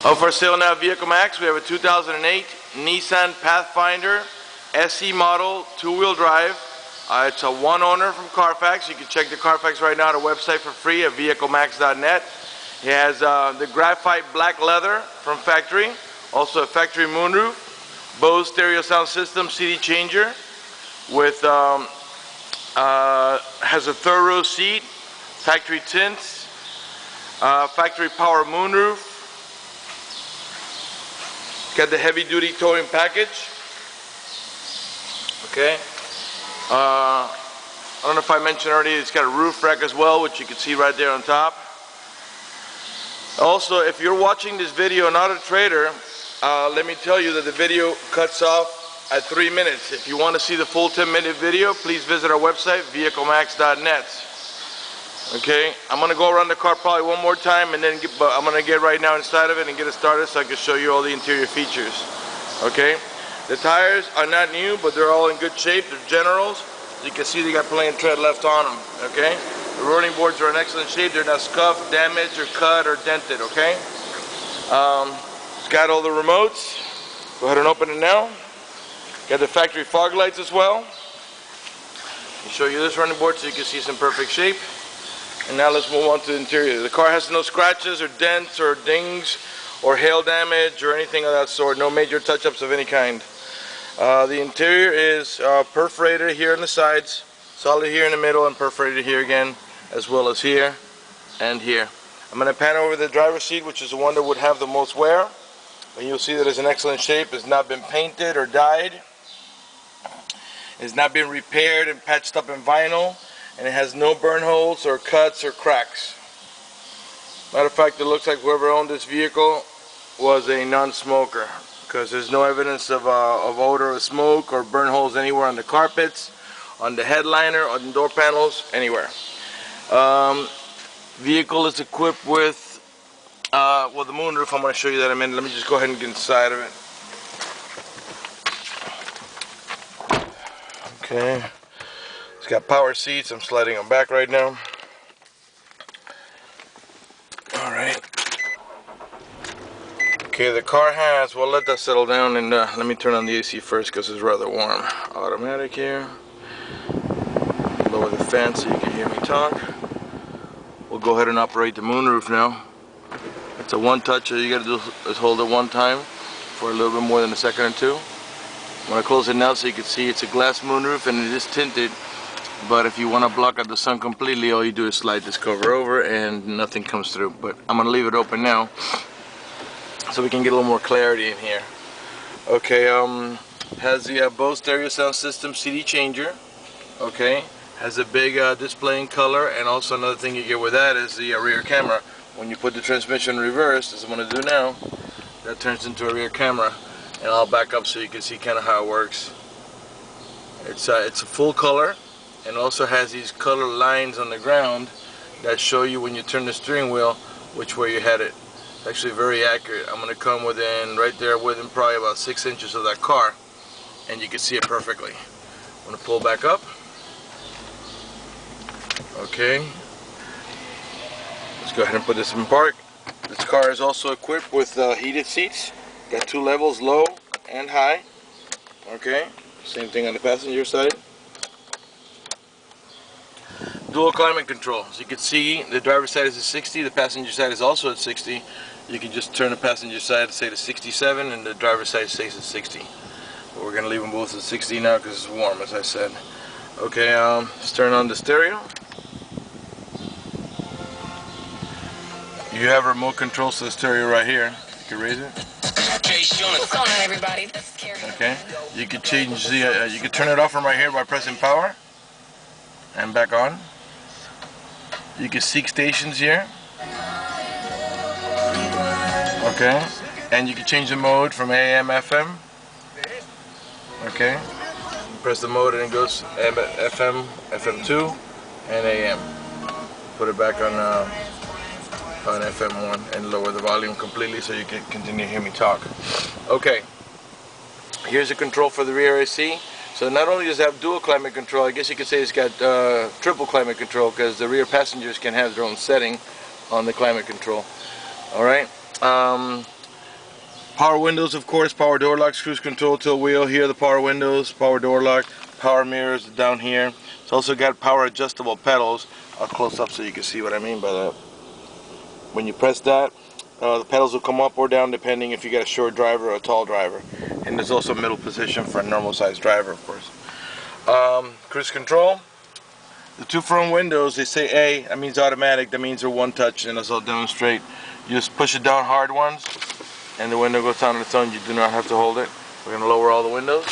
For sale now, Vehicle Max, we have a 2008 Nissan Pathfinder SE model, two-wheel drive. It's a one owner from CARFAX. You can check the CARFAX right now at our website for free at vehiclemax.net. It has the graphite black leather from factory, also a factory moonroof, BOSE stereo sound system, CD changer, with has a third row seat, factory tints, factory power moonroof. Got the heavy duty towing package. Okay. I don't know if I mentioned already, it's got a roof rack as well, which you can see right there on top. Also, if you're watching this video not a trader, let me tell you that the video cuts off at 3 minutes. If you want to see the full 10-minute video, please visit our website, vehiclemax.net. Okay, I'm going to go around the car probably one more time, and then I'm going to get right now inside of it and get it started so I can show you all the interior features. Okay, the tires are not new, but they're all in good shape. They're Generals. You can see they got plenty of tread left on them. Okay, the rolling boards are in excellent shape. They're not scuffed, damaged, or cut, or dented. Okay, it's got all the remotes. Go ahead and open it now. Got the factory fog lights as well. I'll show you this running board so you can see it's in perfect shape. And now let's move on to the interior. The car has no scratches or dents or dings or hail damage or anything of that sort. No major touch-ups of any kind. The interior is perforated here on the sides, solid here in the middle, and perforated here again, as well as here and here. I'm going to pan over the driver's seat, which is the one that would have the most wear. And you'll see that it's in excellent shape. It's not been painted or dyed. It's not been repaired and patched up in vinyl. And it has no burn holes or cuts or cracks. Matter of fact, it looks like whoever owned this vehicle was a non-smoker, because there's no evidence of odor of smoke or burn holes anywhere on the carpets, on the headliner, on the door panels, anywhere. Vehicle is equipped with well, the moonroof. I'm going to show you that in a minute. Let me just go ahead and get inside of it. Okay. It's got power seats. I'm sliding them back right now. Alright. Okay, the car has, well, let that settle down, and let me turn on the AC first because it's rather warm. Automatic here. Lower the fan so you can hear me talk. We'll go ahead and operate the moonroof now. It's a one touch. All you got to do is hold it one time for a little bit more than a second or two. I'm going to close it now so you can see it's a glass moonroof and it is tinted. But if you want to block out the sun completely, all you do is slide this cover over and nothing comes through. But I'm going to leave it open now so we can get a little more clarity in here. Okay, has the BOSE stereo sound system CD changer. Okay, has a big display in color, and also another thing you get with that is the rear camera. When you put the transmission in reverse, as I'm going to do now, that turns into a rear camera. And I'll back up so you can see kind of how it works. It's a full color. And also has these color lines on the ground that show you when you turn the steering wheel which way you're headed. It's actually very accurate. I'm going to come within, right there, within probably about 6 inches of that car, and you can see it perfectly. I'm going to pull back up. Okay. Let's go ahead and put this in park. This car is also equipped with heated seats. Got 2 levels, low and high. Okay. Same thing on the passenger side. Dual climate control. As you can see, the driver's side is at 60, the passenger side is also at 60. You can just turn the passenger side, say to 67, and the driver's side stays at 60. But we're going to leave them both at 60 now because it's warm, as I said. Okay, let's turn on the stereo. You have remote controls to the stereo right here. You can raise it. What's going on, everybody? Okay, you can change the, you can turn it off from right here by pressing power and back on. You can seek stations here. Okay, and you can change the mode from AM, FM. Okay, you press the mode and it goes FM, FM2, and AM. Put it back on FM1 and lower the volume completely so you can continue to hear me talk. Okay, here's a control for the rear AC. So not only does it have dual climate control, I guess you could say it's got triple climate control, because the rear passengers can have their own setting on the climate control. Alright, Power windows, of course, power door locks, cruise control, tilt wheel. Here are the power windows, power door lock, power mirrors down here. It's also got power adjustable pedals. I'll close up so you can see what I mean by that. When you press that, the pedals will come up or down depending if you got a short driver or a tall driver. And there's also a middle position for a normal sized driver, of course. Cruise control. The two front windows, they say A, that means automatic, that means they're one touch, and as I'll demonstrate, you just push it down hard once and the window goes down on its own. You do not have to hold it. We're going to lower all the windows.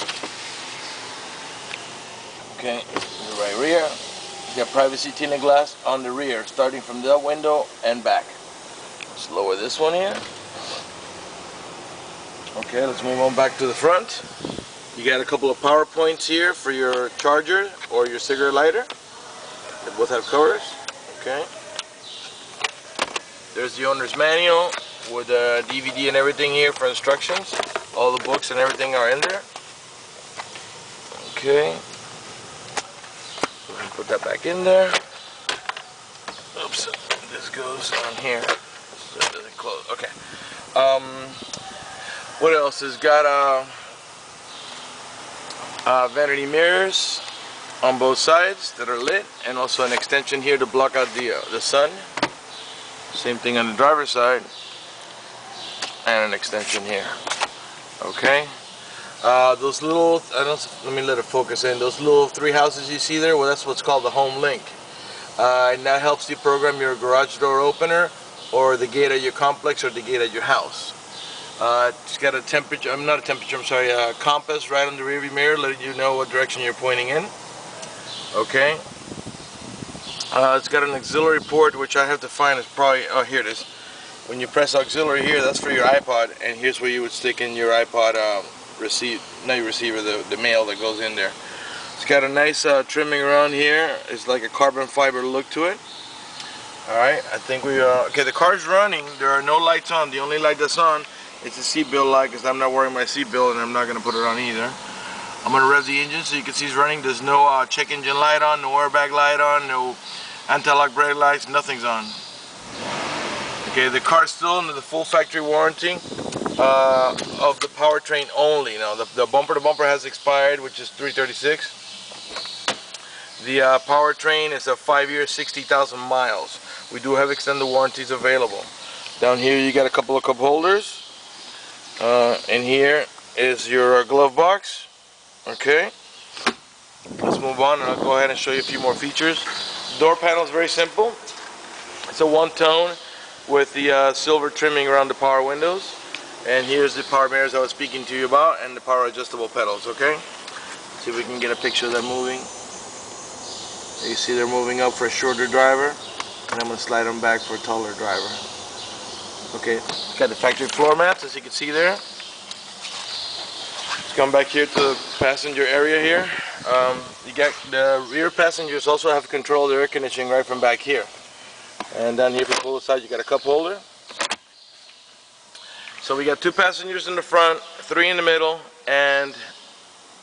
Okay, the right rear. You got privacy tinted glass on the rear, starting from that window and back. Let's lower this one here. Okay, let's move on back to the front. You got a couple of power points here for your charger or your cigarette lighter. They both have covers. Okay. There's the owner's manual with a DVD and everything here for instructions. All the books and everything are in there. Okay. Put that back in there. Oops. This goes on here. So it doesn't close. Okay. What else? It's got vanity mirrors on both sides that are lit, and also an extension here to block out the sun. Same thing on the driver's side, and an extension here. Okay. Those little, let me let it focus in. Those little three houses you see there, well, that's what's called the home link. And that helps you program your garage door opener, or the gate at your complex, or the gate at your house. It's got a temperature, a compass right on the rearview mirror, letting you know what direction you're pointing in. Okay. It's got an auxiliary port, which I have to find. Is probably, oh, here it is. When you press auxiliary here, that's for your iPod, and here's where you would stick in your iPod the mail that goes in there. It's got a nice trimming around here. It's like a carbon fiber look to it. Alright, I think we okay, the car's running. There are no lights on. The only light that's on is the seatbelt light, because I'm not wearing my seatbelt and I'm not going to put it on either. I'm going to rev the engine so you can see it's running. There's no check engine light on, no airbag light on, no anti-lock brake lights, nothing's on. Okay, the car's still under the full factory warranty of the powertrain only. Now, the bumper to bumper has expired, which is $336. The powertrain is a 5-year, 60,000 miles. We do have extended warranties available. Down here you got a couple of cup holders. And here is your glove box. Okay. Let's move on, and I'll go ahead and show you a few more features. Door panel is very simple. It's a one-tone with the silver trimming around the power windows. And here's the power mirrors I was speaking to you about, and the power adjustable pedals. Okay. See if we can get a picture of them moving. You see they're moving up for a shorter driver, and I'm going to slide them back for a taller driver. Okay, got the factory floor mats, as you can see there. Let's come back here to the passenger area here. You got the rear passengers also have control of the air conditioning right from back here. And down here, if you pull aside, you got a cup holder. So we got 2 passengers in the front, 3 in the middle, and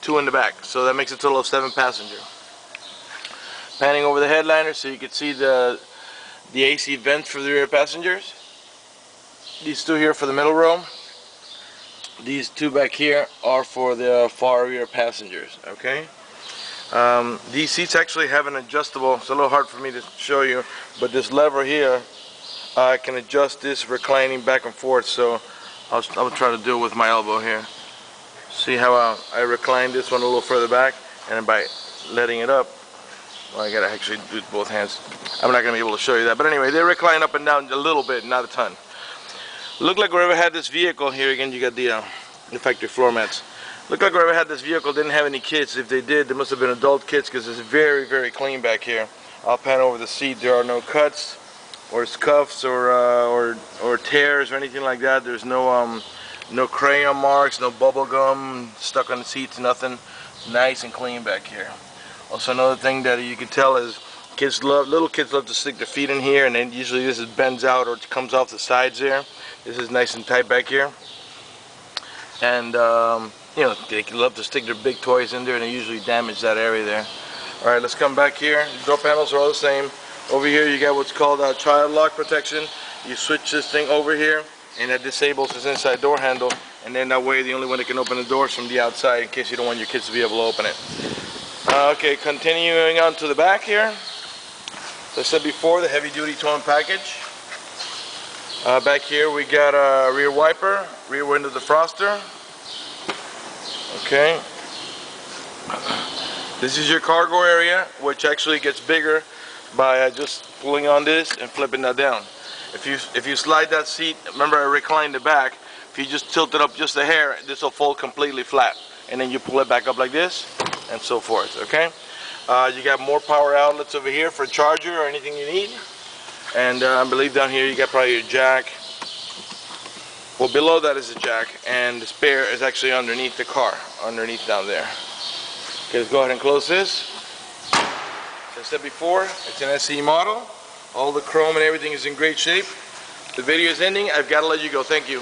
2 in the back. So that makes a total of 7 passengers. Panning over the headliner so you can see the AC vents for the rear passengers. These 2 here for the middle row. These 2 back here are for the far rear passengers. Okay. These seats actually have an adjustable. It's a little hard for me to show you, but this lever here, I can adjust this reclining back and forth. So I'll try to do it with my elbow here. See how I recline this one a little further back, and then by letting it up, well, I gotta actually do both hands. I'm not gonna be able to show you that, but anyway, they recline up and down a little bit, not a ton. Look like whoever had this vehicle here, again you got the factory floor mats. Look like whoever had this vehicle didn't have any kids. If they did, they must have been adult kids, because it's very, very clean back here. I'll pan over the seat. There are no cuts or scuffs or tears or anything like that. There's no crayon marks, no bubble gum stuck on the seats, nothing. Nice and clean back here. Also, another thing that you can tell is little kids love to stick their feet in here, and then usually this bends out or comes off the sides there. This is nice and tight back here. And you know, they love to stick their big toys in there, and they usually damage that area there. Alright, let's come back here. The door panels are all the same. Over here you got what's called child lock protection. You switch this thing over here, and that disables this inside door handle, and then that way the only one that can open the doors from the outside in case you don't want your kids to be able to open it. Okay, continuing on to the back here. As I said before, the heavy duty towing package. Back here we got a rear wiper, rear window defroster. Okay. This is your cargo area, which actually gets bigger by just pulling on this and flipping that down. If you slide that seat, remember I reclined the back, if you just tilt it up just a hair, this will fold completely flat. And then you pull it back up like this, and so forth, okay? You got more power outlets over here for a charger or anything you need. And I believe down here you got probably your jack. Well, below that is a jack, and the spare is actually underneath the car, underneath down there. Okay, let's go ahead and close this. As I said before, it's an SE model. All the chrome and everything is in great shape. The video is ending. I've got to let you go. Thank you.